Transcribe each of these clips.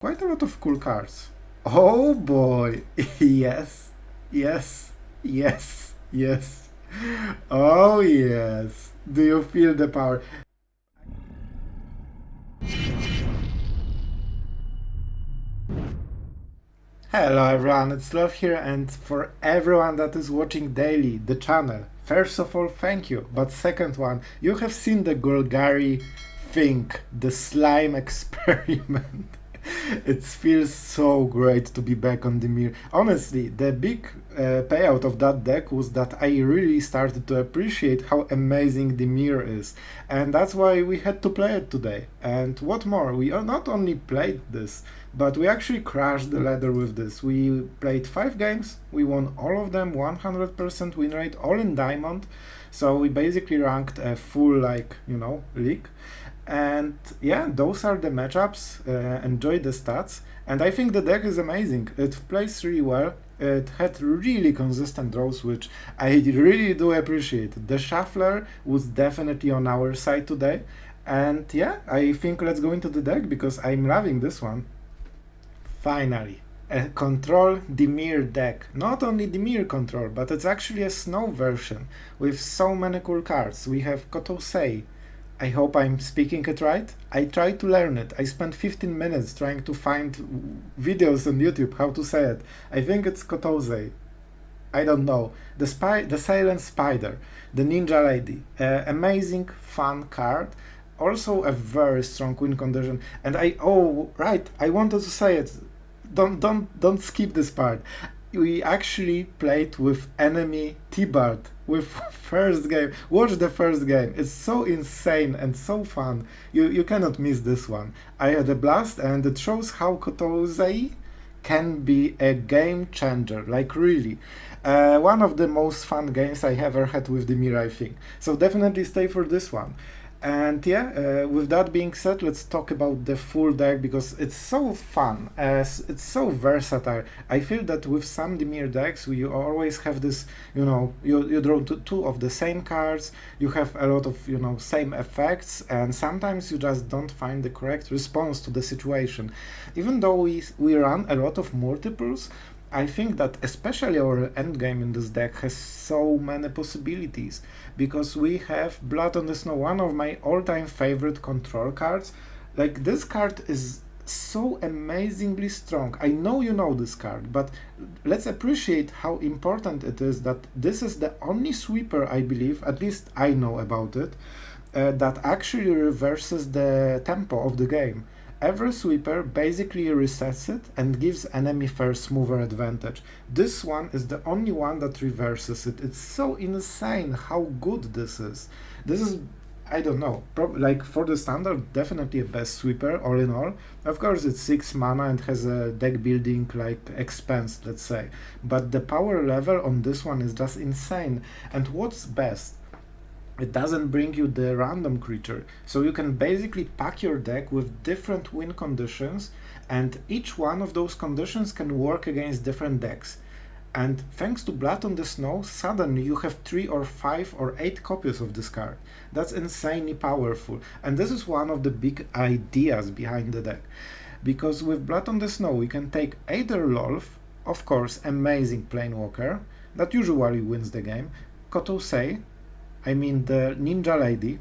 Quite a lot of cool cards. Oh boy! Yes, yes, yes, yes. Oh yes. Do you feel the power? Hello everyone, it's Sloth here, and for everyone that is watching daily the channel, first of all, thank you. But second one, you have seen the Golgari thing, the slime experiment. It feels so great to be back on Dimir. Honestly, the big payout of that deck was that I really started to appreciate how amazing Dimir is. And that's why we had to play it today. And what more, we not only played this, but we actually crashed the ladder with this. We played 5 games, we won all of them, 100% win rate, all in Diamond. So we basically ranked a full, league. And yeah, those are the matchups. Enjoy the stats. And I think the deck is amazing. It plays really well. It had really consistent draws, which I really do appreciate. The Shuffler was definitely on our side today. And yeah, I think let's go into the deck because I'm loving this one. Finally, a control Dimir deck. Not only Dimir control, but it's actually a snow version with so many cool cards. We have Kotose. I hope I'm speaking it right. I tried to learn it. I spent 15 minutes trying to find videos on YouTube how to say it. I think it's Kotose. I don't know. The Silent Spider, the Ninja Lady. Amazing, fun card. Also a very strong win condition. And I wanted to say it. Don't skip this part. We actually played with enemy Tibalt with first game. Watch the first game. It's so insane and so fun. You cannot miss this one. I had a blast, and it shows how Kotose can be a game changer. Like really. One of the most fun games I ever had with Dimir, I think. So definitely stay for this one. And yeah, with that being said, let's talk about the full deck because it's so fun, as it's so versatile. I feel that with some Dimir decks, you always have this, you draw two of the same cards, you have a lot of, same effects, and sometimes you just don't find the correct response to the situation. Even though we run a lot of multiples, I think that especially our endgame in this deck has so many possibilities because we have Blood on the Snow, one of my all-time favorite control cards. Like this card is so amazingly strong. I know you know this card, but let's appreciate how important it is that this is the only sweeper, I believe, at least I know about it, that actually reverses the tempo of the game. Every sweeper basically resets it and gives enemy first mover advantage. This one is the only one that reverses it. It's so insane how good this is. This is, I don't know, like for the standard, definitely a best sweeper all in all. Of course, it's 6 mana and has a deck building like expense, let's say. But the power level on this one is just insane. And what's best? It doesn't bring you the random creature, so you can basically pack your deck with different win conditions, and each one of those conditions can work against different decks. And thanks to Blood on the Snow, suddenly you have 3 or 5 or 8 copies of this card. That's insanely powerful, and this is one of the big ideas behind the deck. Because with Blood on the Snow we can take either Lolth, of course amazing planeswalker, that usually wins the game, Kotose, I mean the Ninja Lady.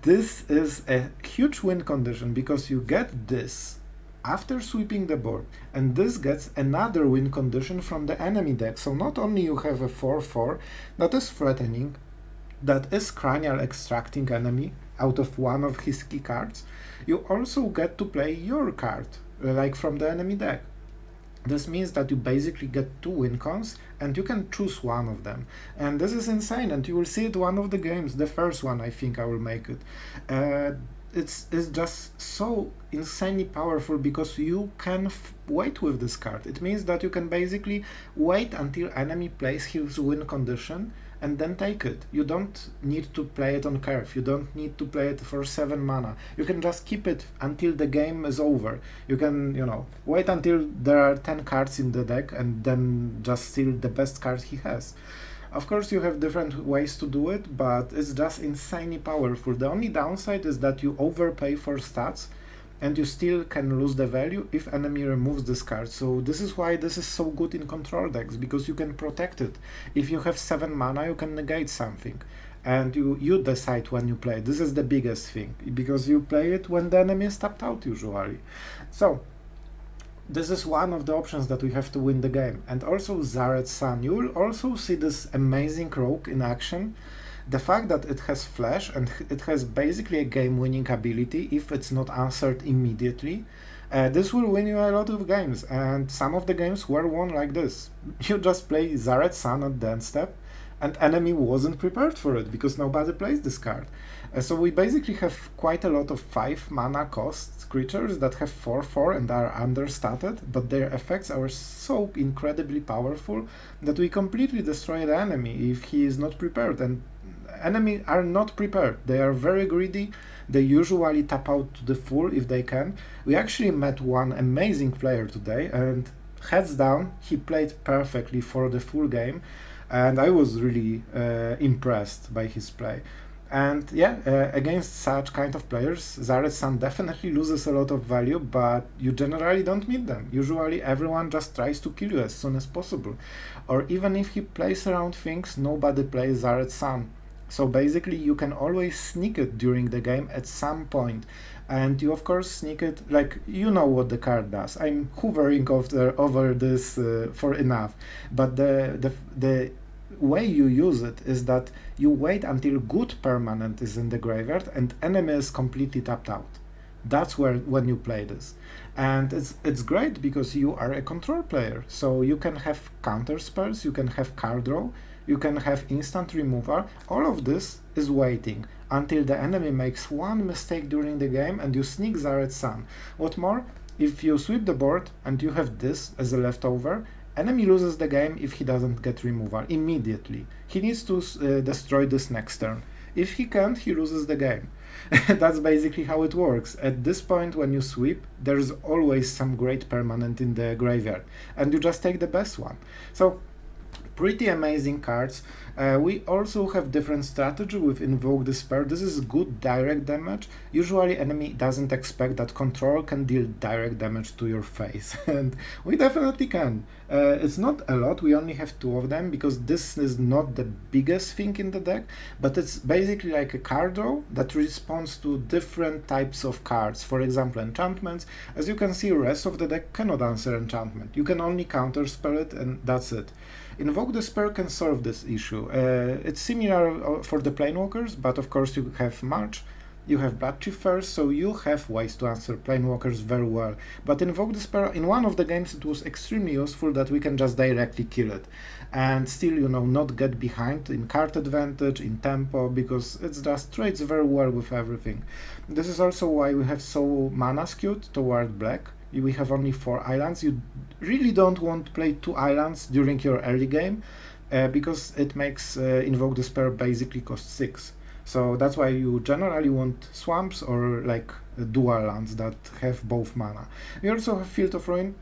This is a huge win condition because you get this after sweeping the board, and this gets another win condition from the enemy deck. So not only you have a 4/4 that is threatening, that is cranial extracting enemy out of one of his key cards, you also get to play your card, like from the enemy deck. This means that you basically get 2 wincons and you can choose one of them. And this is insane, and you will see it one of the games, the first one I think I will make it. It's just so insanely powerful because you can wait with this card. It means that you can basically wait until enemy plays his win condition and then take it. You don't need to play it on curve. You don't need to play it for 7 mana. You can just keep it until the game is over. You can, wait until there are 10 cards in the deck and then just steal the best card he has. Of course, you have different ways to do it, but it's just insanely powerful. The only downside is that you overpay for stats, and you still can lose the value if enemy removes this card. So this is why this is so good in control decks, because you can protect it. If you have 7 mana, you can negate something, and you decide when you play. This is the biggest thing, because you play it when the enemy is tapped out usually. So this is one of the options that we have to win the game. And also Zared's Sun. You will also see this amazing rogue in action. The fact that it has flash and it has basically a game-winning ability if it's not answered immediately, this will win you a lot of games, and some of the games were won like this. You just play Zared's Sun at the end step, and enemy wasn't prepared for it because nobody plays this card. So we basically have quite a lot of 5 mana cost creatures that have 4/4 and are understated, but their effects are so incredibly powerful that we completely destroy the enemy if he is not prepared. And enemy are not prepared. They are very greedy. They usually tap out to the full if they can. We actually met one amazing player today, and heads down, he played perfectly for the full game, and I was really impressed by his play. And yeah, against such kind of players, Zared's Sun definitely loses a lot of value, but you generally don't meet them. Usually everyone just tries to kill you as soon as possible. Or even if he plays around things, nobody plays Zared's Sun. So basically you can always sneak it during the game at some point. And you of course sneak it, like, you know what the card does. I'm hovering over this for enough. But the way you use it is that you wait until good permanent is in the graveyard and enemy is completely tapped out. That's when you play this. And it's great because you are a control player. So you can have counter spells, you can have card draw, you can have instant removal. All of this is waiting until the enemy makes one mistake during the game and you sneak Zared's Sun. What more, if you sweep the board and you have this as a leftover, enemy loses the game if he doesn't get removal immediately. He needs to destroy this next turn. If he can't, he loses the game. That's basically how it works. At this point, when you sweep, there's always some great permanent in the graveyard, and you just take the best one. So, pretty amazing cards. We also have different strategy with Invoke Despair. This is good direct damage. Usually enemy doesn't expect that control can deal direct damage to your face, and we definitely can. It's not a lot, we only have 2 of them because this is not the biggest thing in the deck, but it's basically like a card draw that responds to different types of cards. For example, enchantments. As you can see, rest of the deck cannot answer enchantment. You can only counterspell it and that's it. Invoke Despair can solve this issue. It's similar for the Planewalkers, but of course you have March, you have Bloodchief first, so you have ways to answer Planewalkers very well. But Invoke Despair, in one of the games it was extremely useful that we can just directly kill it. And still, you know, not get behind in card advantage, in tempo, because it just trades very well with everything. This is also why we have so mana skewed toward black. We have only 4 islands. You really don't want to play 2 islands during your early game because it makes Invoke Despair basically cost 6. So that's why you generally want swamps or like dual lands that have both mana. We also have Field of Ruin,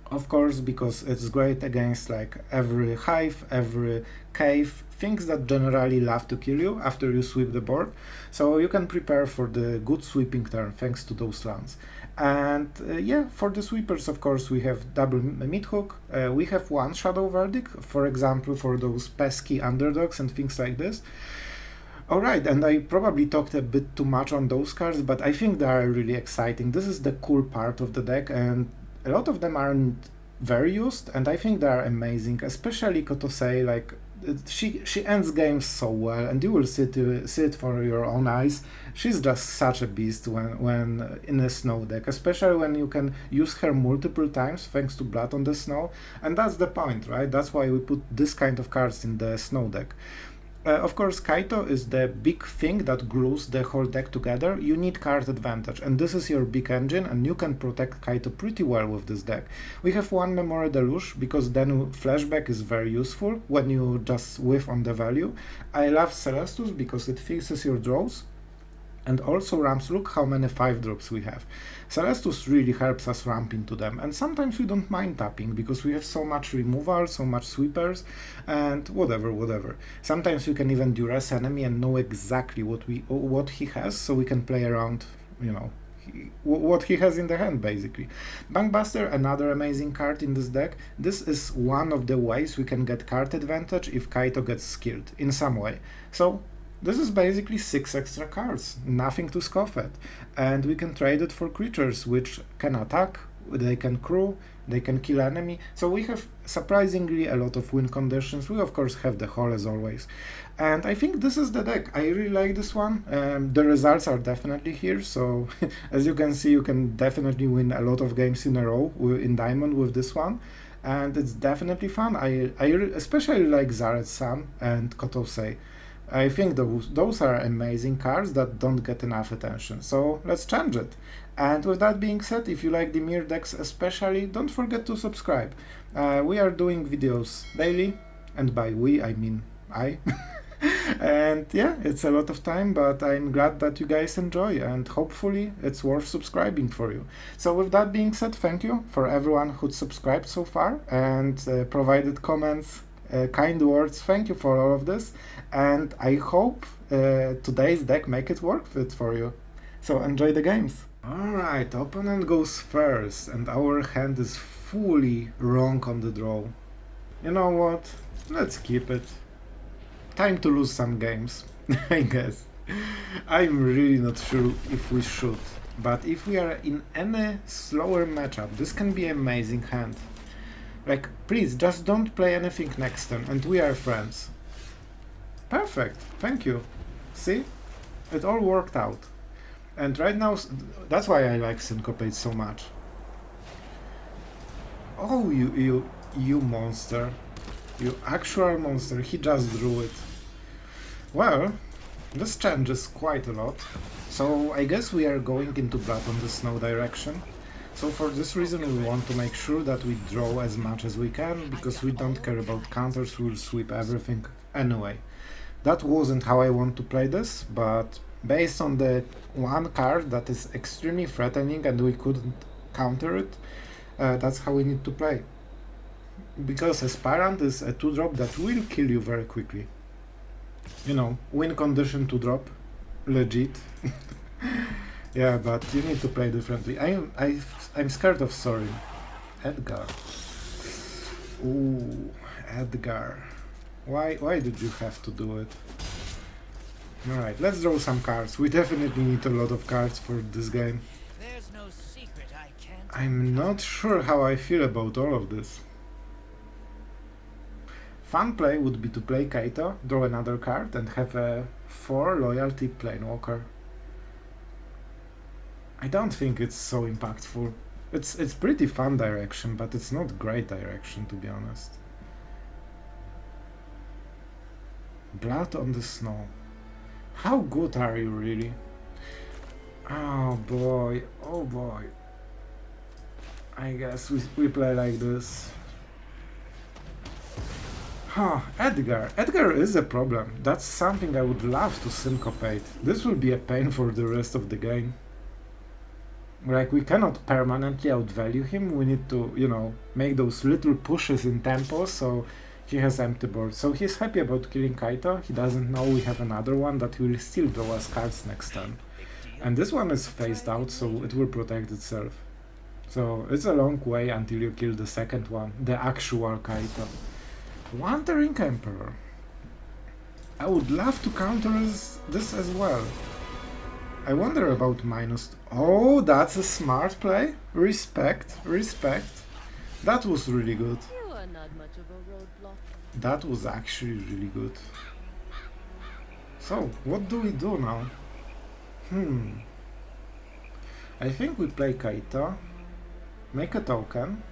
of course, because it's great against like every hive, every cave, things that generally love to kill you after you sweep the board. So you can prepare for the good sweeping turn thanks to those lands. And yeah, for the sweepers, of course, we have double Midhook. We have 1 Shadow Verdict, for example, for those pesky underdogs and things like this. Alright, and I probably talked a bit too much on those cards, but I think they are really exciting. This is the cool part of the deck, and a lot of them aren't very used, and I think they are amazing, especially Kotose. Like, she ends games so well, and you will see it for your own eyes. She's just such a beast when in a snow deck, especially when you can use her multiple times thanks to Blood on the Snow, and that's the point, right? That's why we put this kind of cards in the snow deck. Of course, Kaito is the big thing that glues the whole deck together. You need card advantage, and this is your big engine, and you can protect Kaito pretty well with this deck. We have 1 Memory Deluge, because then flashback is very useful when you just whiff on the value. I love Celestus because it fixes your draws, and also ramps. Look how many 5-drops we have. Celestus really helps us ramp into them, and sometimes we don't mind tapping because we have so much removal, so much sweepers, and whatever. Sometimes we can even duress enemy and know exactly what he has, so we can play around, you know, what he has in the hand, basically. Bankbuster, another amazing card in this deck. This is one of the ways we can get card advantage if Kaito gets skilled in some way. So this is basically 6 extra cards, nothing to scoff at. And we can trade it for creatures which can attack, they can crew, they can kill enemy. So we have surprisingly a lot of win conditions. We of course have the hole as always. And I think this is the deck. I really like this one. The results are definitely here. So as you can see, you can definitely win a lot of games in a row in Diamond with this one. And it's definitely fun. I especially like Zaret's Son and Kotose. I think those are amazing cards that don't get enough attention, so let's change it. And with that being said, if you like Dimir decks especially, don't forget to subscribe. We are doing videos daily, and by we I mean I. And yeah, it's a lot of time, but I'm glad that you guys enjoy, and hopefully it's worth subscribing for you. So with that being said, thank you for everyone who subscribed so far and provided comments, kind words. Thank you for all of this, and I hope today's deck make it worth it for you. So enjoy the games. Alright, opponent goes first, and our hand is fully wrong on the draw. You know what? Let's keep it. Time to lose some games, I guess. I'm really not sure if we should, but if we are in any slower matchup, this can be an amazing hand. Like, please, just don't play anything next turn, and we are friends. Perfect, thank you. See? It all worked out. And right now, that's why I like Syncopate so much. Oh, you monster. You actual monster, he just drew it. Well, this changes quite a lot. So I guess we are going into Blood on the Snow direction. So for this reason we want to make sure that we draw as much as we can, because we don't care about counters, we'll sweep everything anyway. That wasn't how I want to play this, but based on the one card that is extremely threatening and we couldn't counter it, that's how we need to play. Because Aspirant is a 2-drop that will kill you very quickly. You know, win condition 2-drop, legit. Yeah, but you need to play differently. I'm scared of Sorin. Edgar. Ooh, Edgar. Why did you have to do it? Alright, let's draw some cards. We definitely need a lot of cards for this game. There's no secret I can't. I'm not sure how I feel about all of this. Fun play would be to play Kaito, draw another card, and have a 4 loyalty planeswalker. I don't think it's so impactful. It's pretty fun direction, but it's not great direction, to be honest. Blood on the Snow. How good are you, really? Oh boy, oh boy. I guess we play like this. Huh, Edgar. Edgar is a problem. That's something I would love to syncopate. This will be a pain for the rest of the game. Like, we cannot permanently outvalue him. We need to, you know, make those little pushes in tempo so he has empty board. So he's happy about killing Kaito. He doesn't know we have another one that will still draw us cards next turn. And this one is phased out, so it will protect itself. So it's a long way until you kill the second one, the actual Kaito. Wandering Emperor. I would love to counter this as well. I wonder about minus... Oh, that's a smart play. Respect, respect. That was really good. You are not much of a roadblock. That was actually really good. So, what do we do now? I think we play Kaito, make a token,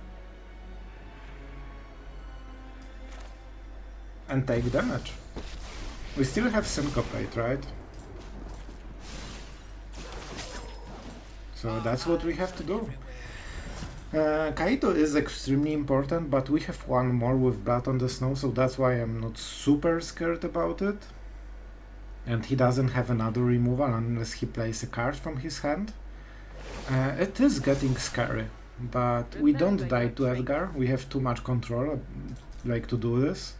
and take damage. We still have Syncopate, right? So that's what we have to do. Kaito is extremely important, but we have one more with Blood on the Snow, so that's why I'm not super scared about it. And he doesn't have another removal unless he plays a card from his hand. It is getting scary, but we don't die to Edgar. We have too much control, like, to do this.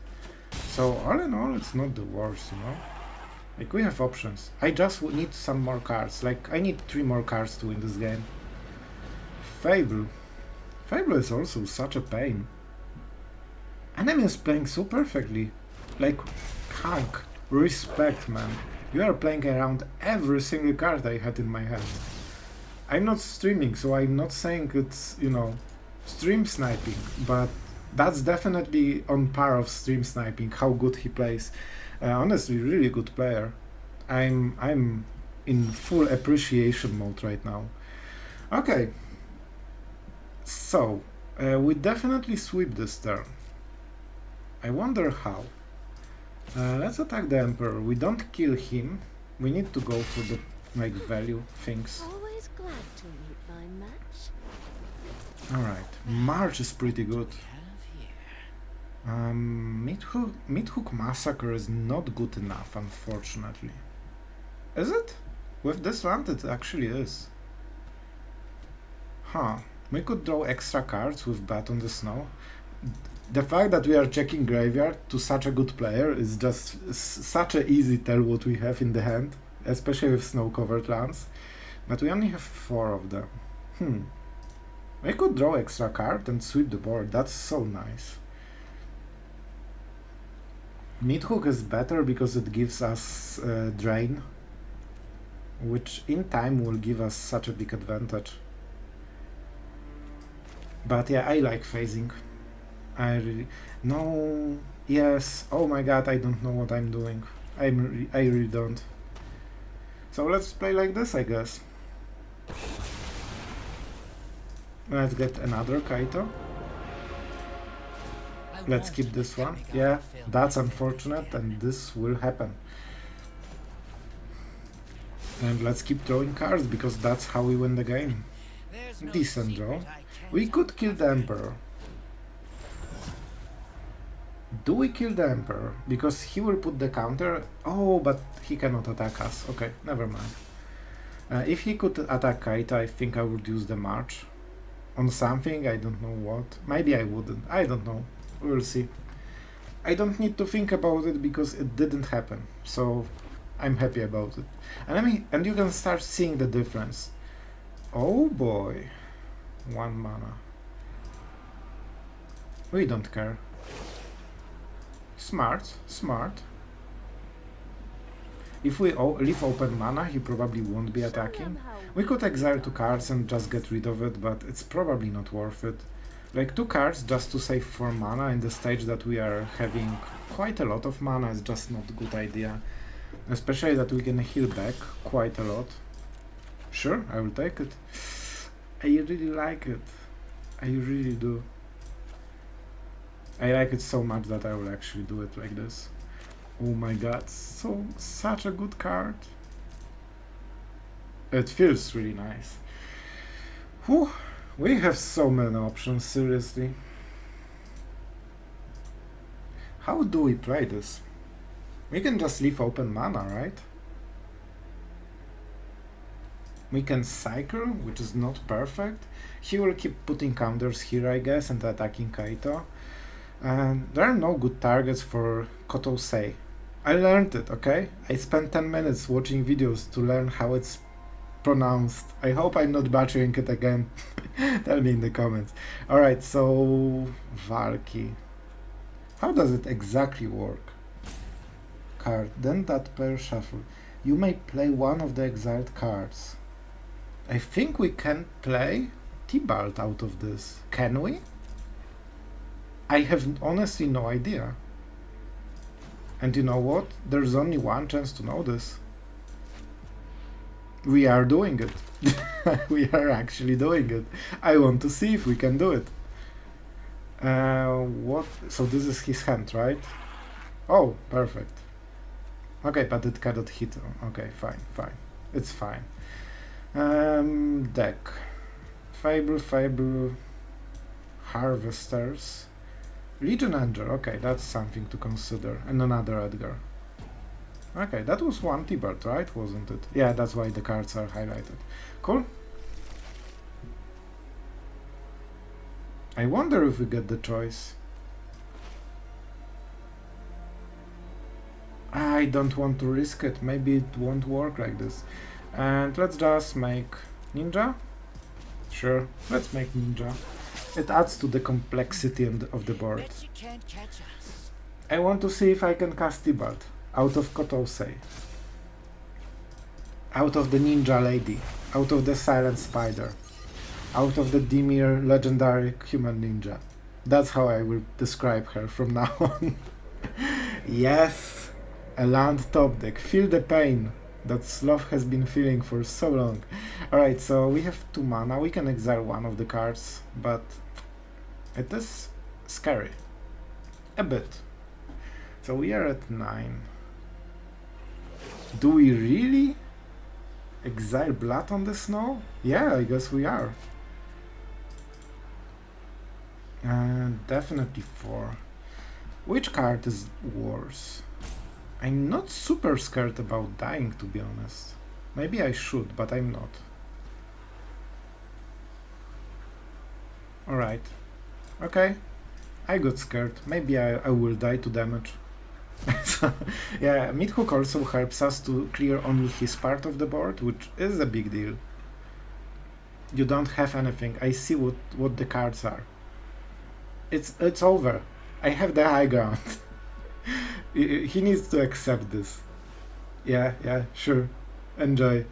So all in all, it's not the worst, you know. Like, we have options. I just need some more cards. Like, I need 3 more cards to win this game. Fable. Fable is also such a pain. Enemy is playing so perfectly. Like, Hank, respect, man. You are playing around every single card I had in my hand. I'm not streaming, so I'm not saying it's, you know, stream sniping, but that's definitely on par of stream sniping, how good he plays. Honestly, really good player. I'm in full appreciation mode right now. Okay. So, we definitely sweep this turn. I wonder how. Let's attack the Emperor. We don't kill him. We need to go for the like value things. Always glad to meet my match. Alright, March is pretty good. Have here. Midhook Massacre is not good enough, unfortunately. Is it? With this land it actually is. Huh. We could draw extra cards with Bat on the Snow. The fact that we are checking graveyard to such a good player is just such a easy tell what we have in the hand, especially with snow-covered lands. But we only have 4 of them. I could draw extra card and sweep the board. That's so nice. Midhook is better because it gives us drain, which in time will give us such a big advantage. But yeah, I like phasing. I really... No... Yes... Oh my god, I don't know what I'm doing. I really don't. So let's play like this, I guess. Let's get another Kaito. Let's keep this one. Yeah, that's unfortunate, and this will happen. And let's keep drawing cards, because that's how we win the game. Decent draw. We could kill the Emperor. Do we kill the Emperor? Because he will put the counter. Oh, but he cannot attack us. Okay, never mind. If he could attack Kaito, I think I would use the March. On something, I don't know what. Maybe I wouldn't. I don't know. We'll see. I don't need to think about it because it didn't happen. So I'm happy about it. And you can start seeing the difference. Oh boy. 1 mana. We don't care. Smart, smart. If we leave open mana, he probably won't be attacking. We could exile 2 cards and just get rid of it, but it's probably not worth it. Like 2 cards just to save 4 mana in the stage that we are having quite a lot of mana is just not a good idea. Especially that we can heal back quite a lot. Sure, I will take it. I really like it. I really do. I like it so much that I will actually do it like this. Oh my god, such a good card. It feels really nice. Whew, we have so many options, seriously. How do we play this? We can just leave open mana, right? We can cycle, which is not perfect. He will keep putting counters here, I guess, and attacking Kaito. And there are no good targets for Kotose. I learned it, okay? I spent 10 minutes watching videos to learn how it's pronounced. I hope I'm not butchering it again. Tell me in the comments. Alright, so... Valky. How does it exactly work? Card, then that pair shuffle. You may play one of the exiled cards. I think we can play Tibalt out of this. Can we? I have honestly no idea. And you know what? There's only one chance to know this. We are doing it. We are actually doing it. I want to see if we can do it. What? So this is his hand, right? Oh, perfect. Okay, but it cannot hit. Okay, fine, fine. It's fine. Deck. Fable, Harvesters. Legion Angel, okay, that's something to consider. And another Edgar. Okay, that was one Tibalt, right? Wasn't it? Yeah, that's why the cards are highlighted. Cool. I wonder if we get the choice. I I don't want to risk it. Maybe it won't work like this. And let's just make ninja. Sure, let's make ninja. It adds to the complexity of the board. Bet you can't catch us. I want to see if I can cast Tibalt out of Kotose, out of the Ninja Lady, out of the Silent Spider, out of the Dimir legendary human ninja. That's how I will describe her from now on. Yes, a land top deck. Feel the pain that Sloth has been feeling for so long. Alright, so we have 2 mana. We can exile one of the cards, but it is scary. A bit. So we are at 9. Do we really exile Blood on the Snow? Yeah, I guess we are. Definitely 4. Which card is worse? I'm not super scared about dying, to be honest. Maybe I should, but I'm not. Alright. Okay. I got scared. Maybe I will die to damage. So, yeah, Midhook also helps us to clear only his part of the board, which is a big deal. You don't have anything. I see what the cards are. It's over. I have the high ground. He needs to accept this. Yeah, sure. Enjoy.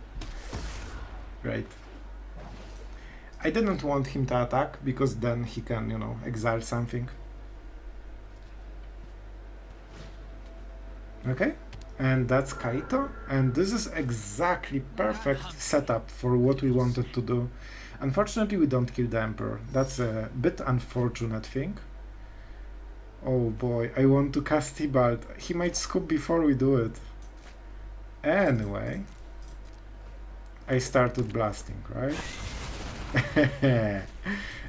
Right. I didn't want him to attack, because then he can, you know, exile something. Okay, and that's Kaito, and this is exactly perfect setup for what we wanted to do. Unfortunately, we don't kill the Emperor. That's a bit unfortunate thing. Oh boy, I want to cast Tibalt. He might scoop before we do it. Anyway, I started blasting, right?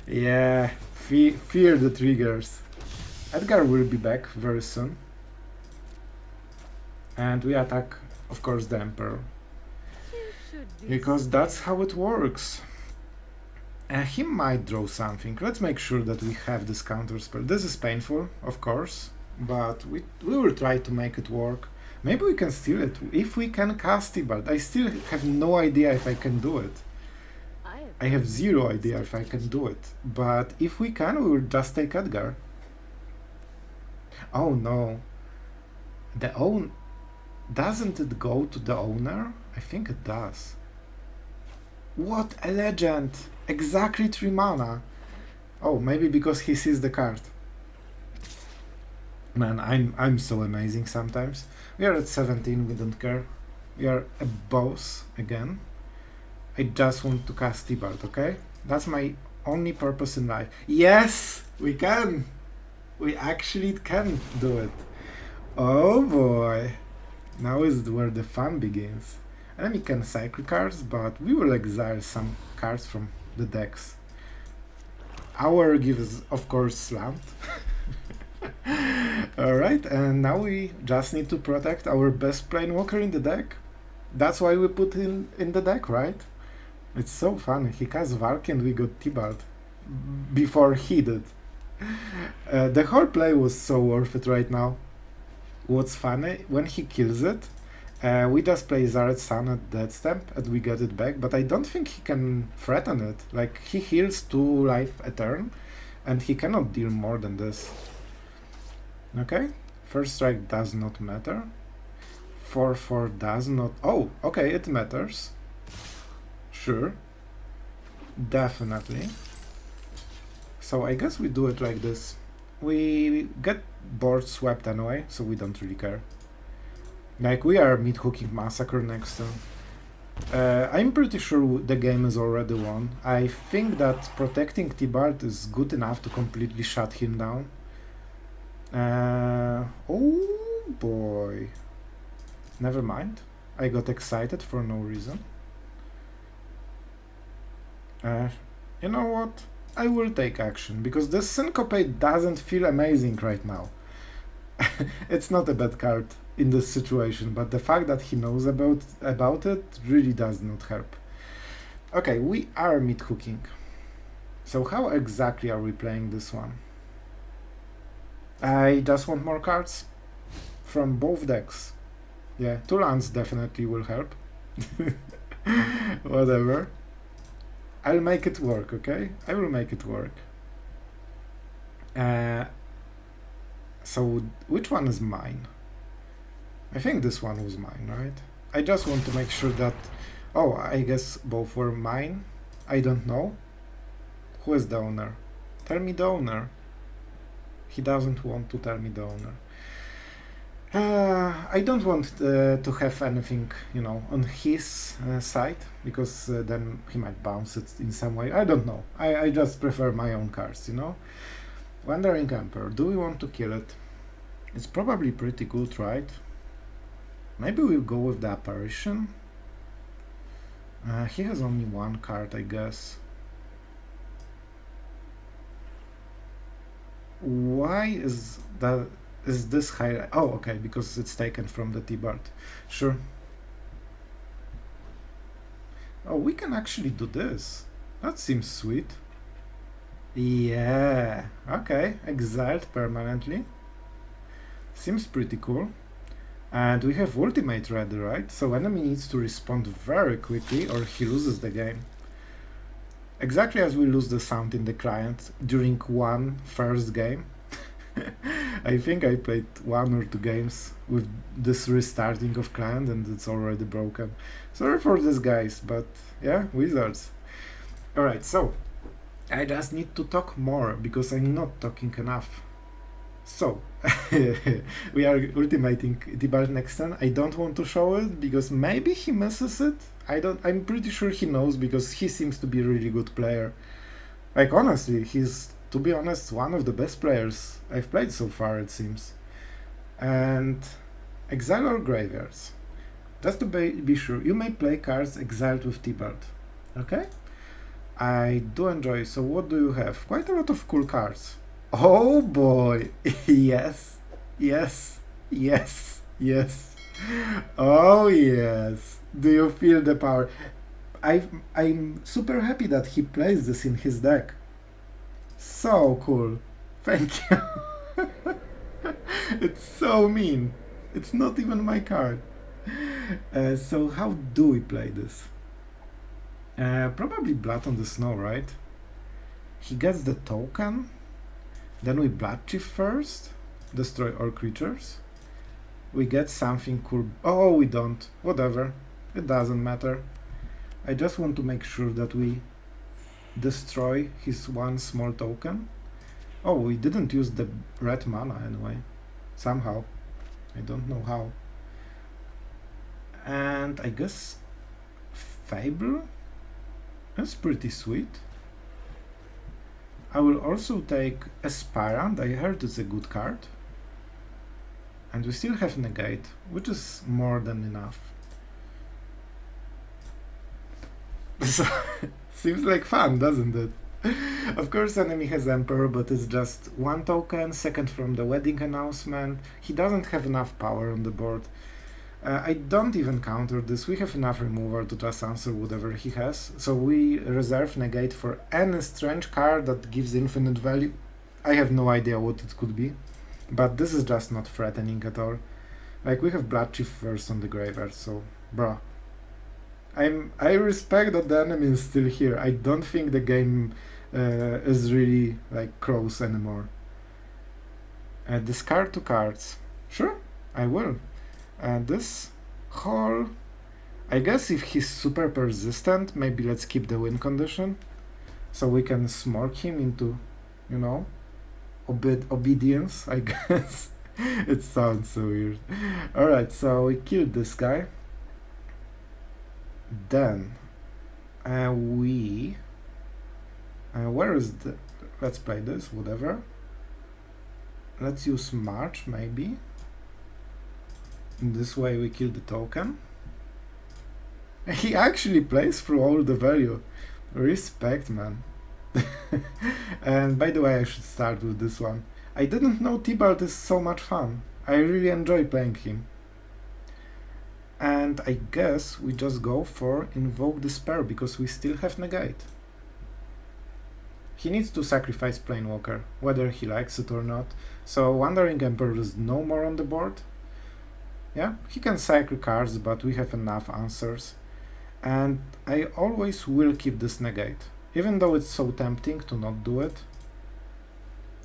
Yeah, fear the triggers. Edgar will be back very soon. And we attack, of course, the Emperor. Because that's how it works. He might draw something. Let's make sure that we have this counter spell. This is painful, of course, but we will try to make it work. Maybe we can steal it. If we can cast Tibalt, I still have no idea if I can do it. I have zero idea if I can do it. But if we can, we will just take Edgar. Oh no. Doesn't it go to the owner? I think it does. What a legend! Exactly 3 mana. Oh, maybe because he sees the card. Man, I'm so amazing sometimes. We are at 17, we don't care. We are a boss again. I just want to cast Tibalt, okay? That's my only purpose in life. Yes! We can! We actually can do it. Oh boy! Now is where the fun begins. Enemy can cycle cards, but we will exile some cards from the decks. Our gives, of course, slant. Alright, and now we just need to protect our best planeswalker in the deck. That's why we put him in the deck, right? It's so funny. He casts Valk and we got Tibalt before he did. The whole play was so worth it right now. What's funny, when he kills it, we just play Zaret's Sun at Death Stamp and we get it back, but I don't think he can threaten it. Like, he heals 2 life a turn, and he cannot deal more than this. Okay, first strike does not matter. 4/4 does not... Oh, okay, it matters. Sure. Definitely. So I guess we do it like this. We get board swept anyway, so we don't really care. Like, we are mid-hooking Massacre next turn. I'm pretty sure the game is already won. I think that protecting Tibalt is good enough to completely shut him down. Oh boy. Never mind. I got excited for no reason. You know what? I will take action, because this Syncopate doesn't feel amazing right now. It's not a bad card in this situation, but the fact that he knows about it really does not help. Okay, we are mid-hooking. So how exactly are we playing this one? I just want more cards from both decks. Yeah, 2 lands definitely will help. Whatever. I'll make it work, okay? I will make it work. So, which one is mine? I think this one was mine, right? I just want to make sure that... Oh, I guess both were mine. I don't know. Who is the owner? Tell me the owner. He doesn't want to tell me the owner. I don't want to have anything, you know, on his side, because then he might bounce it in some way. I don't know. I just prefer my own cards, you know. Wandering Emperor. Do we want to kill it? It's probably pretty good, right? Maybe we'll go with the Apparition. He has only 1 card, I guess. Why is this high? Oh, okay, because it's taken from the Tibalt. Sure. Oh, we can actually do this. That seems sweet. Yeah, okay, exiled permanently. Seems pretty cool. And we have ultimate ready, right? So enemy needs to respond very quickly or he loses the game. Exactly as we lose the sound in the client during one first game. I think I played 1 or 2 games with this restarting of client and it's already broken. Sorry for this, guys, but yeah, wizards. Alright, so I just need to talk more because I'm not talking enough. So, we are ultimating Tibalt next turn. I don't want to show it because maybe he misses it. I'm pretty sure he knows because he seems to be a really good player. Like, honestly, he's, to be honest, one of the best players I've played so far, it seems. And exile or graveyards. Just to be sure, you may play cards exiled with Tibalt. Okay? I do enjoy. So what do you have? Quite a lot of cool cards. Oh boy! Yes, yes, yes, yes. Oh yes. Do you feel the power? I'm super happy that he plays this in his deck. So cool. Thank you. It's so mean. It's not even my card. So how do we play this? Probably Blood on the Snow, right? He gets the token. Then we Bloodchief first. Destroy all creatures. We get something cool. Oh, we don't. Whatever. It doesn't matter. I just want to make sure that we destroy his 1 small token. Oh, we didn't use the red mana anyway. Somehow. I don't know how. And I guess Fable? That's pretty sweet. I will also take Aspirant. I heard it's a good card. And we still have Negate, which is more than enough. So, seems like fun, doesn't it? Of course, enemy has Emperor, but it's just 1 token, second from the wedding announcement. He doesn't have enough power on the board. I don't even counter this. We have enough removal to just answer whatever he has. So we reserve Negate for any strange card that gives infinite value. I have no idea what it could be. But this is just not threatening at all. Like, we have Bloodchief first on the graveyard, so bruh. I respect that the enemy is still here. I don't think the game is really like close anymore. Discard 2 cards. Sure, I will. This whole... I guess if he's super persistent, maybe let's keep the win condition. So we can smork him into, you know, obedience, I guess. It sounds so weird. Alright, so we killed this guy. Then we... where is the... Let's play this, whatever. Let's use March, maybe. In this way we kill the token. He actually plays through all the value. Respect, man. And by the way, I should start with this one. I didn't know Tibalt is so much fun. I really enjoy playing him. And I guess we just go for Invoke Despair because we still have Negate. He needs to sacrifice Planewalker, whether he likes it or not. So Wandering Emperor is no more on the board. Yeah, he can cycle cards, but we have enough answers. And I always will keep this negate, even though it's so tempting to not do it.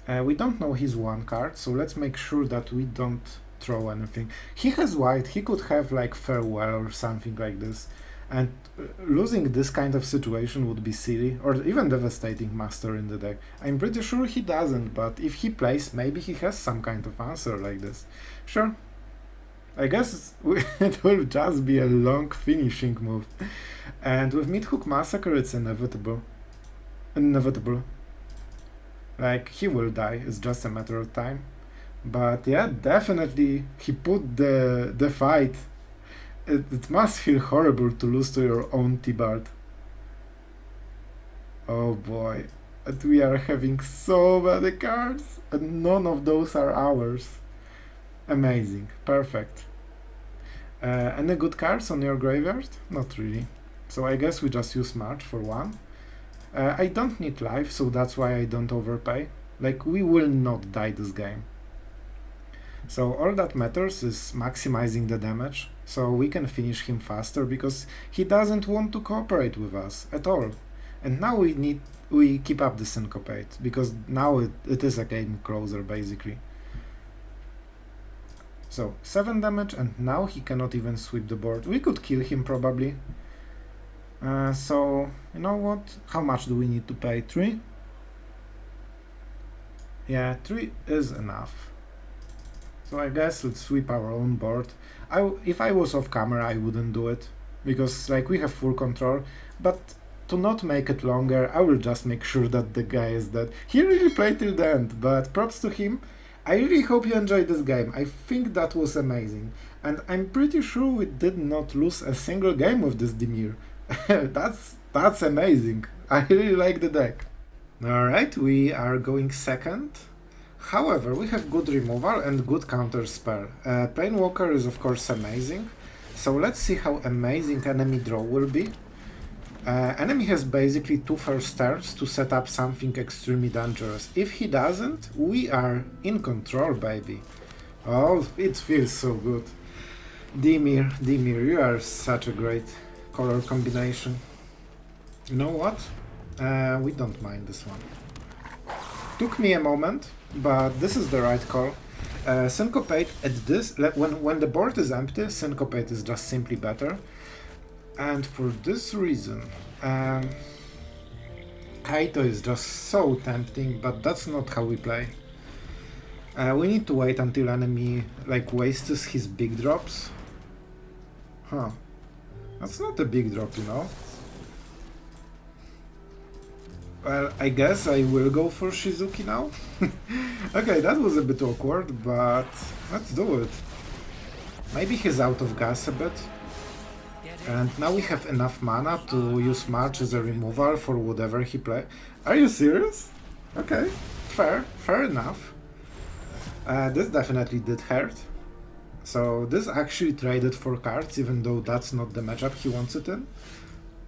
We don't know his one card, so let's make sure that we don't throw anything. He has white, he could have like farewell or something like this. And losing this kind of situation would be silly, or even devastating master in the deck. I'm pretty sure he doesn't, but if he plays, maybe he has some kind of answer like this. Sure. I guess it will just be a long finishing move. And with Midhook Massacre, it's inevitable. Inevitable. Like, he will die, it's just a matter of time. But yeah, definitely, he put the fight. It must feel horrible to lose to your own Tibalt. Oh boy. And we are having so many cards, and none of those are ours. Amazing. Perfect. Any good cards on your graveyard? Not really. So I guess we just use March for one. I don't need life, so that's why I don't overpay. Like, we will not die this game. So all that matters is maximizing the damage, so we can finish him faster, because he doesn't want to cooperate with us at all. And now we keep up the syncopate, because now it is a game closer basically. So 7 damage, and now he cannot even sweep the board. We could kill him probably. So you know what? How much do we need to pay? 3? Yeah, 3 is enough. So I guess let's sweep our own board. If I was off camera, I wouldn't do it, because like we have full control, but to not make it longer, I will just make sure that the guy is dead. He really played till the end, but props to him. I really hope you enjoyed this game. I think that was amazing, and I'm pretty sure we did not lose a single game with this Dimir. That's amazing. I really like the deck. Alright, we are going second. However, we have good removal and good counter spell. Planeswalker is of course amazing, so let's see how amazing enemy draw will be. Enemy has basically 2 first turns to set up something extremely dangerous. If he doesn't, we are in control, baby. Oh, it feels so good. Dimir, you are such a great color combination. You know what? We don't mind this one. Took me a moment, but this is the right call. Syncopate at this, when the board is empty, Syncopate is just simply better. And for this reason, Kaito is just so tempting, but that's not how we play. We need to wait until enemy like wastes his big drops. Huh. That's not a big drop, you know? Well, I guess I will go for Shizuki now. Okay, that was a bit awkward, but let's do it. Maybe he's out of gas a bit. And now we have enough mana to use March as a removal for whatever he plays. Are you serious? Okay, fair enough. This definitely did hurt. So this actually traded for cards, even though that's not the matchup he wants it in.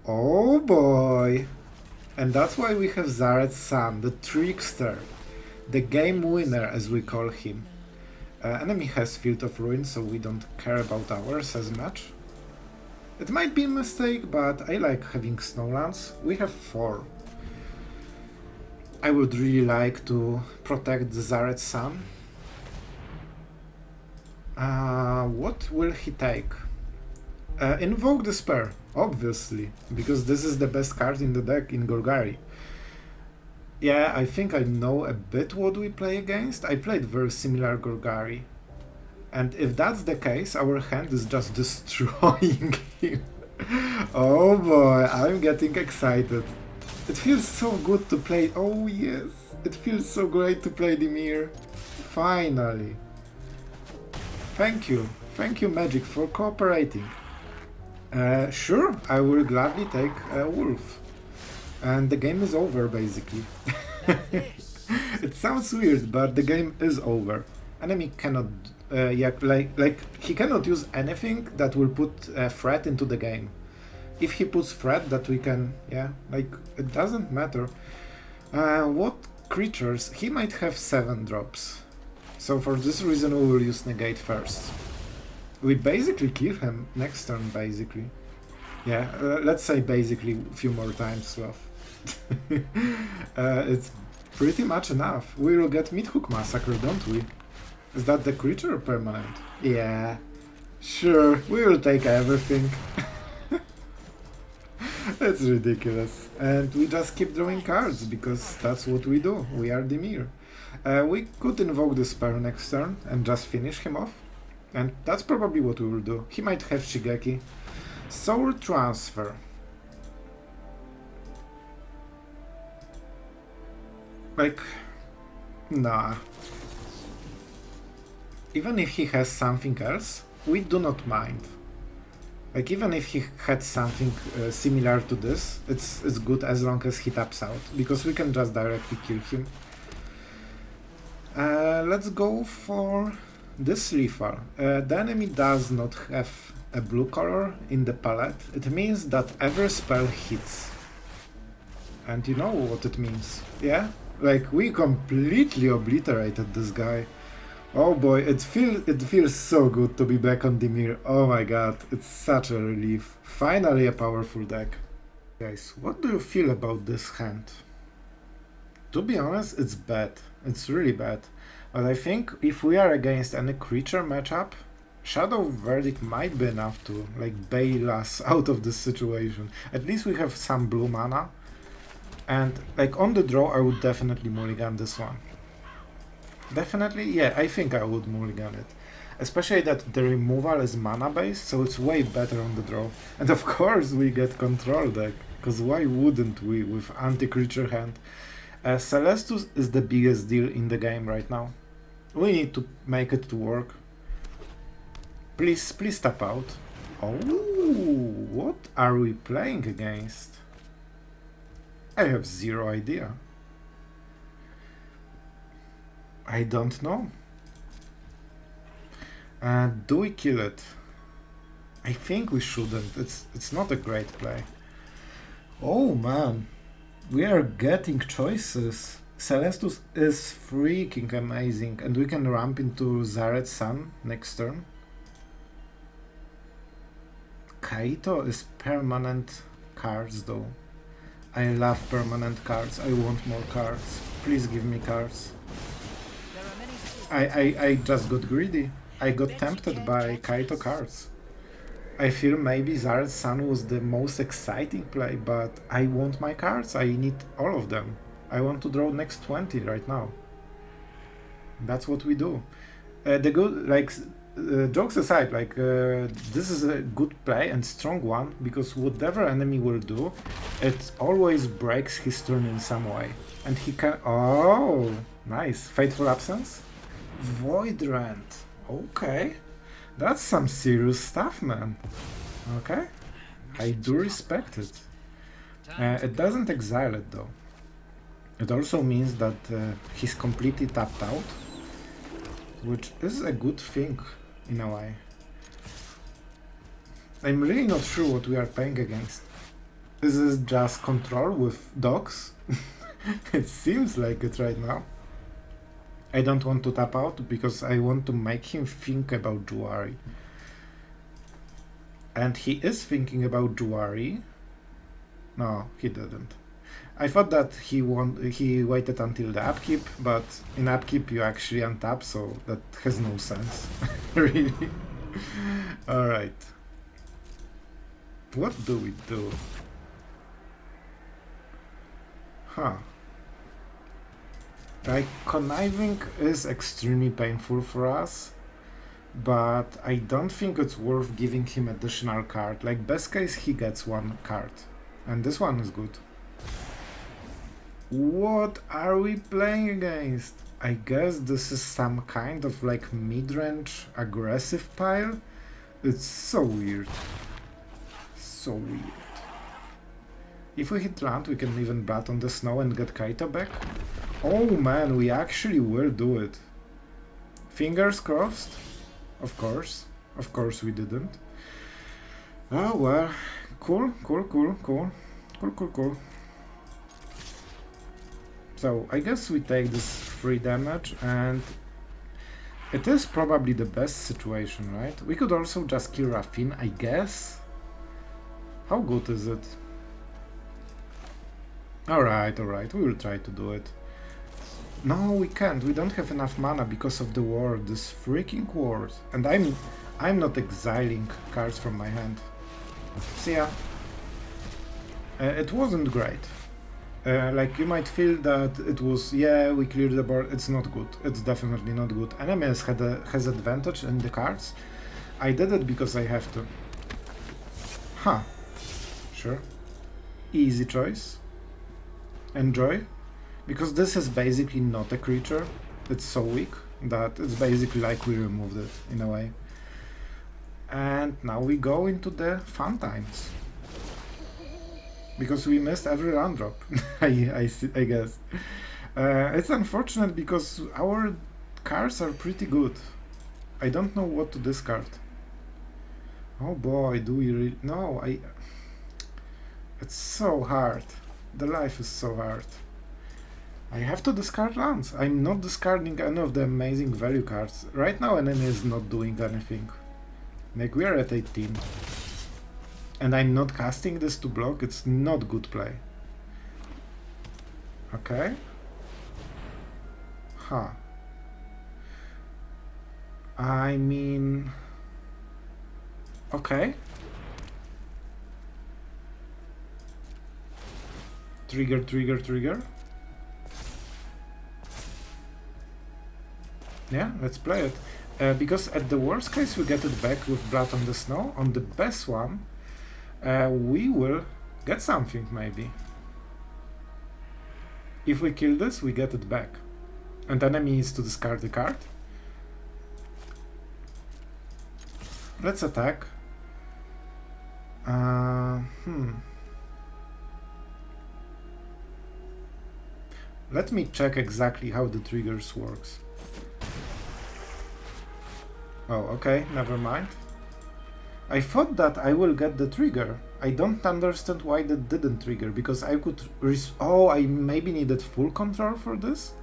Oh boy! And that's why we have Zared's son, the trickster, the game winner as we call him. Enemy has Field of Ruin, so we don't care about ours as much. It might be a mistake, but I like having Snowlands. We have 4. I would really like to protect the Zared's son. What will he take? Invoke Despair, obviously, because this is the best card in the deck in Golgari. Yeah, I think I know a bit what we play against. I played very similar Golgari. And if that's the case, our hand is just destroying him. Oh boy, I'm getting excited. It feels so good to play. Oh yes, it feels so great to play Dimir. Finally. Thank you Magic for cooperating. Sure, I will gladly take a wolf. And the game is over basically. It sounds weird, but the game is over. Enemy cannot he cannot use anything that will put a threat into the game. If he puts threat that we can, it doesn't matter. What creatures? He might have 7 drops. So for this reason we will use Negate first. We basically kill him next turn, basically. Yeah, let's say basically a few more times, Sloth. It's pretty much enough. We will get Midhook Massacre, don't we? Is that the creature or permanent? Yeah, sure, we will take everything. It's ridiculous. And we just keep drawing cards, because that's what we do. We are Dimir. We could Invoke Despair next turn and just finish him off. And that's probably what we will do. He might have Shigeki. Soul Transfer. Like, nah. Even if he has something else, we do not mind. Like, even if he had something similar to this, it's good as long as he taps out, because we can just directly kill him. Let's go for this lethal. The enemy does not have a blue color in the palette. It means that every spell hits. And you know what it means, yeah? Like, we completely obliterated this guy. Oh boy, it feels so good to be back on Dimir. Oh my god, it's such a relief. Finally a powerful deck. Guys, what do you feel about this hand? To be honest, it's bad. It's really bad. But I think if we are against any creature matchup, Shadow Verdict might be enough to, like, bail us out of this situation. At least we have some blue mana. And, like, on the draw, I would definitely mulligan this one. Definitely, yeah, I think I would mulligan it. Especially that the removal is mana based, so it's way better on the draw. And of course we get control deck, because why wouldn't we with anti-creature hand? Celestus is the biggest deal in the game right now. We need to make it to work. Please tap out. Oh, what are we playing against? I have zero idea. I don't know. Do we kill it? I think we shouldn't. It's not a great play. Oh man, we are getting choices. Celestus is freaking amazing, and we can ramp into Zaret Sun next turn. Kaito is permanent cards though. I love permanent cards. I want more cards. Please give me cards. I just got greedy. I got tempted by Kaito cards. I feel maybe Zaret Sun was the most exciting play, but I want my cards. I need all of them. I want to draw next 20 right now. That's what we do. The good, like, jokes aside, like, this is a good play and strong one, because whatever enemy will do, it always breaks his turn in some way. And he can... Oh, nice. Fateful Absence? Void Rent. Okay. That's some serious stuff, man. Okay. I do respect it. It doesn't exile it, though. It also means that he's completely tapped out, which is a good thing, in a way. I'm really not sure what we are playing against. Is this just control with dogs? It seems like it right now. I don't want to tap out because I want to make him think about Juari. And he is thinking about Juari. No, he didn't. I thought that he waited until the upkeep, but in upkeep you actually untap, so that has no sense. Really. Alright. What do we do? Huh. Like, conniving is extremely painful for us, but I don't think it's worth giving him additional card. Like, best case he gets one card, and this one is good. What are we playing against? I guess this is some kind of like mid-range aggressive pile. It's so weird. So weird. If we hit land, we can even bat on the snow and get Kaito back. Oh man, we actually will do it. Fingers crossed. Of course. Of course we didn't. Oh well. Cool. So I guess we take this 3 damage, and It is probably the best situation, right? We could also just kill Raffine, I guess. How good is it? Alright, we will try to do it. No, we can't. We don't have enough mana because of the ward, this freaking ward. And I'm not exiling cards from my hand. See ya. It wasn't great. Like, you might feel that it was, yeah, we cleared the board. It's not good. It's definitely not good. Enemies has advantage in the cards. I did it because I have to. Huh. Sure. Easy choice. Enjoy. Because this is basically not a creature. It's so weak that it's basically like we removed it in a way. And now we go into the fun times. Because we missed every land drop, I guess. It's unfortunate because our cards are pretty good. I don't know what to discard. Oh boy, do we really... No, It's so hard. The life is so hard. I have to discard lands. I'm not discarding any of the amazing value cards. Right now enemy is not doing anything. Like, we are at 18. And I'm not casting this to block, it's not good play. Okay. Huh. I mean... Okay. Trigger. Yeah, let's play it. Because at the worst case we get it back with Blood on the Snow. On the best one, we will get something, maybe. If we kill this, we get it back. And enemy needs to discard the card. Let's attack. Let me check exactly how the triggers works. Oh, okay, never mind. I thought that I will get the trigger. I don't understand why that didn't trigger, because I could... Oh, I maybe needed full control for this?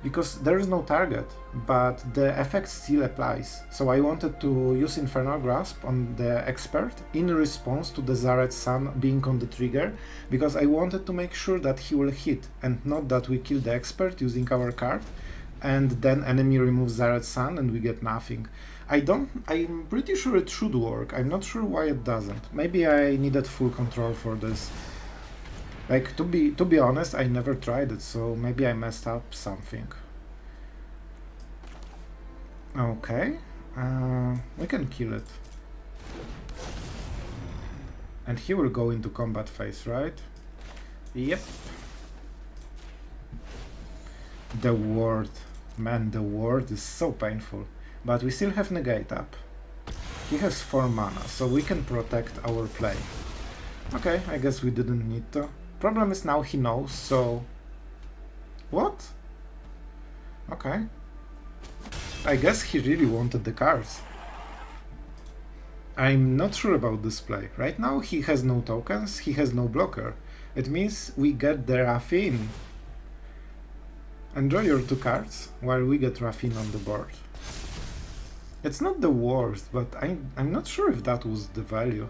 Because there is no target, but the effect still applies. So I wanted to use Infernal Grasp on the expert in response to the Zared's Sun being on the trigger, because I wanted to make sure that he will hit, and not that we kill the expert using our card, and then enemy removes Zared's Sun and we get nothing. I'm pretty sure it should work. I'm not sure why it doesn't. Maybe I needed full control for this. Like, to be honest, I never tried it, so maybe I messed up something. Okay, we can kill it. And he will go into combat phase, right? Yep. The ward. Man, the ward is so painful. But we still have Negate up. He has 4 mana, so we can protect our play. Okay, I guess we didn't need to. Problem is now he knows, so... What? Okay. I guess he really wanted the cards. I'm not sure about this play. Right now he has no tokens, he has no blocker. It means we get the Raffine. Enjoy your 2 cards, while we get Raffine on the board. It's not the worst, but I'm not sure if that was the value.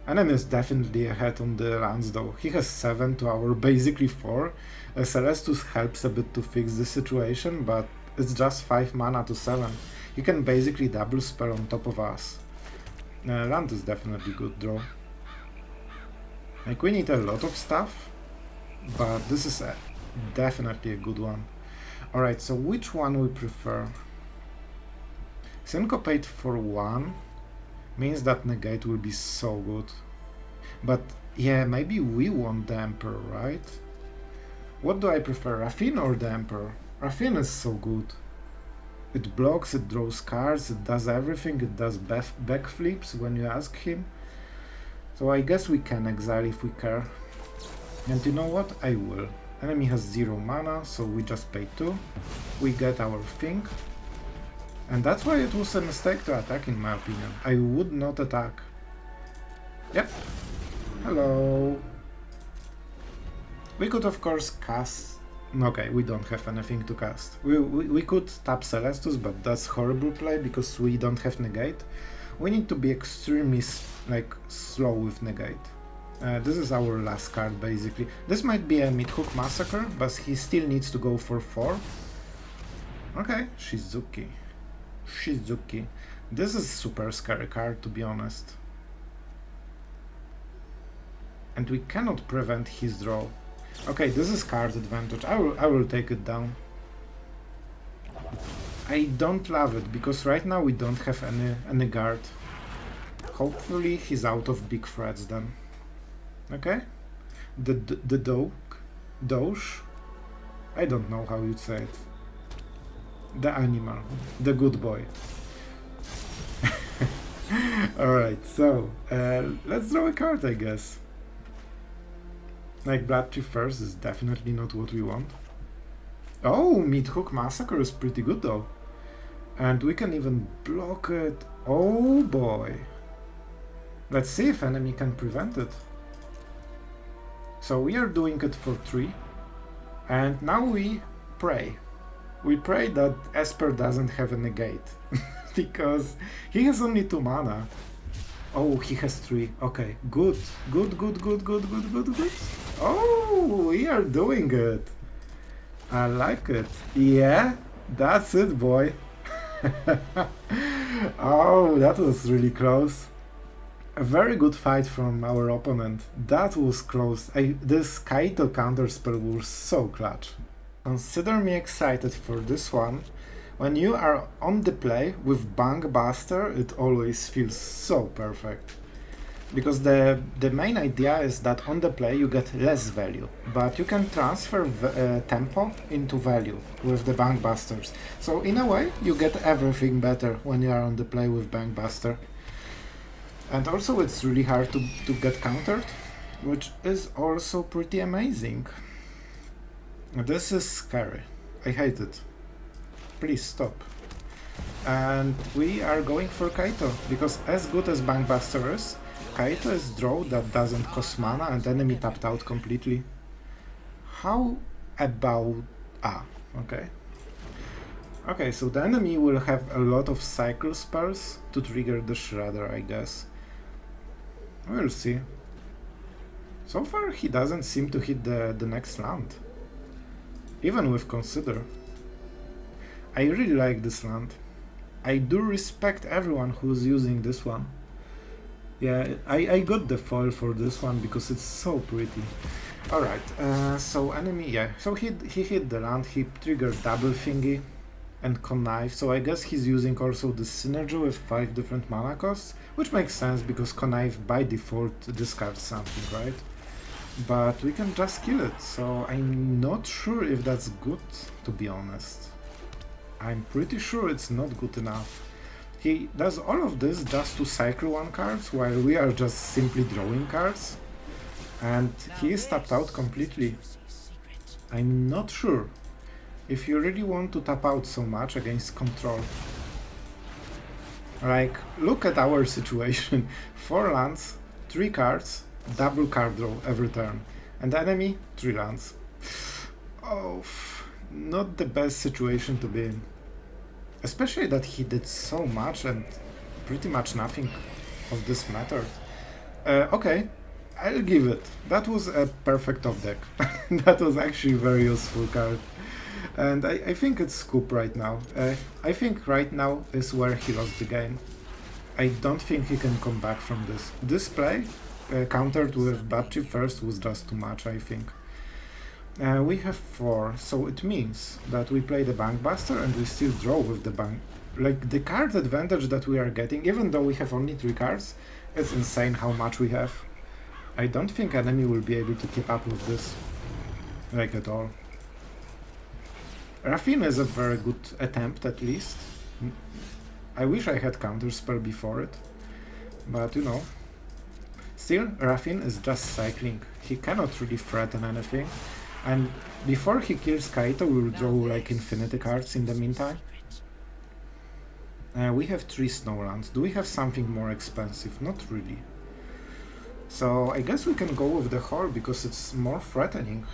Enemy is definitely ahead on the lands though. He has 7 to our basically 4. Celestus helps a bit to fix the situation, but it's just 5 mana to 7. You can basically double spell on top of us. Land is definitely good draw. Like, we need a lot of stuff, but this is definitely a good one. Alright, so which one we prefer? Syncopate for 1 means that Negate will be so good. But yeah, maybe we want the Emperor, right? What do I prefer, Raffine or the Emperor? Raffine is so good. It blocks, it draws cards, it does everything, it does backflips when you ask him. So I guess we can exile if we care. And you know what? I will. Enemy has 0 mana, so we just pay 2. We get our thing. And that's why it was a mistake to attack, in my opinion. I would not attack. Yep. Hello. We could of course cast Okay, we don't have anything to cast. We could tap Celestus, but that's horrible play because we don't have Negate. We need to be extremely slow with Negate. This is our last card basically. This might be a mid-hook massacre, but he still needs to go for 4. Okay, Shizuki. Shizuki. This is super scary card, to be honest. And we cannot prevent his draw. Okay, this is card advantage. I will take it down. I don't love it because right now we don't have any guard. Hopefully he's out of big threats then. Okay? The Doge? I don't know how you'd say it. The animal. The good boy. Alright, so let's draw a card, I guess. Like Bloodchief first is definitely not what we want. Oh, mid-hook massacre is pretty good though. And we can even block it. Oh boy. Let's see if enemy can prevent it. So we are doing it for 3. And now we pray. We pray that Esper doesn't have a negate. Because he has only 2 mana. Oh, he has 3. Okay, good. Good. Oh, we are doing it. I like it. Yeah, that's it, boy. Oh, that was really close. A very good fight from our opponent. That was close. This Kaito counterspell was so clutch. Consider me excited for this one. When you are on the play with Bankbuster, it always feels so perfect. Because the main idea is that on the play you get less value, but you can transfer tempo into value with the Bankbusters. So in a way, you get everything better when you are on the play with Bankbuster. And also it's really hard to get countered, which is also pretty amazing. This is scary. I hate it. Please stop. And we are going for Kaito, because as good as Bankbuster is, Kaito is draw that doesn't cost mana and enemy tapped out completely. How about... okay. Okay, so the enemy will have a lot of cycle spells to trigger the Shredder, I guess. We'll see. So far he doesn't seem to hit the next land. Even with Consider. I really like this land. I do respect everyone who's using this one. Yeah, I got the foil for this one because it's so pretty. Alright, so enemy, yeah, so he hit the land, he triggered double thingy and connive, so I guess he's using also the synergy with 5 different mana costs, which makes sense because connive by default discards something, right? But we can just kill it, so I'm not sure if that's good, to be honest. I'm pretty sure it's not good enough. He does all of this just to cycle 1 cards, while we are just simply drawing cards. And he is tapped out completely. I'm not sure if you really want to tap out so much against control. Like, look at our situation. 4 lands, 3 cards, double card draw every turn. And the enemy, 3 lands. Oh, not the best situation to be in. Especially that he did so much and pretty much nothing of this mattered. Okay, I'll give it. That was a perfect top deck. That was actually a very useful card. And I think it's scoop right now. I think right now is where he lost the game. I don't think he can come back from this. This play, countered with Bloodchief first, was just too much, I think. We have 4, so it means that we play the Bankbuster and we still draw with the bank. Like, the card advantage that we are getting, even though we have only 3 cards, it's insane how much we have. I don't think enemy will be able to keep up with this, like at all. Raffine is a very good attempt, at least. I wish I had counterspell before it, but you know. Still, Raffine is just cycling. He cannot really threaten anything. And before he kills Kaito, we will draw like infinity cards in the meantime. We have 3 Snowlands. Do we have something more expensive? Not really. So I guess we can go with the Horde because it's more threatening.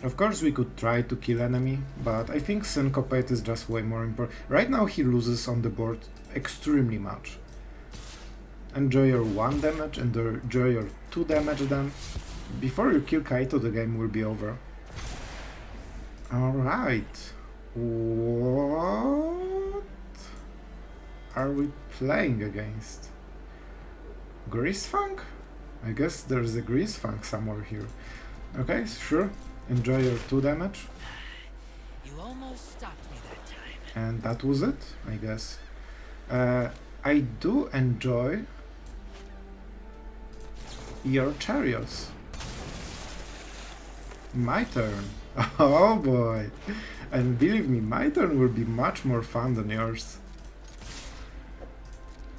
Of course we could try to kill enemy, but I think Syncopate is just way more important. Right now he loses on the board extremely much. Enjoy your 1 damage, enjoy your 2 damage then. Before you kill Kaito, the game will be over. Alright. What are we playing against? Greasefunk? I guess there's a Greasefunk somewhere here. Okay, sure. Enjoy your 2 damage. You almost stopped me that time. And that was it, I guess. I do enjoy your chariots. My turn. Oh boy. And believe me, my turn will be much more fun than yours.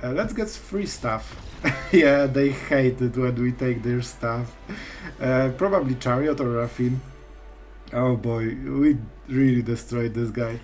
Let's get free stuff. Yeah, they hate it when we take their stuff. Probably Chariot or Raffin. Oh boy, we really destroyed this guy.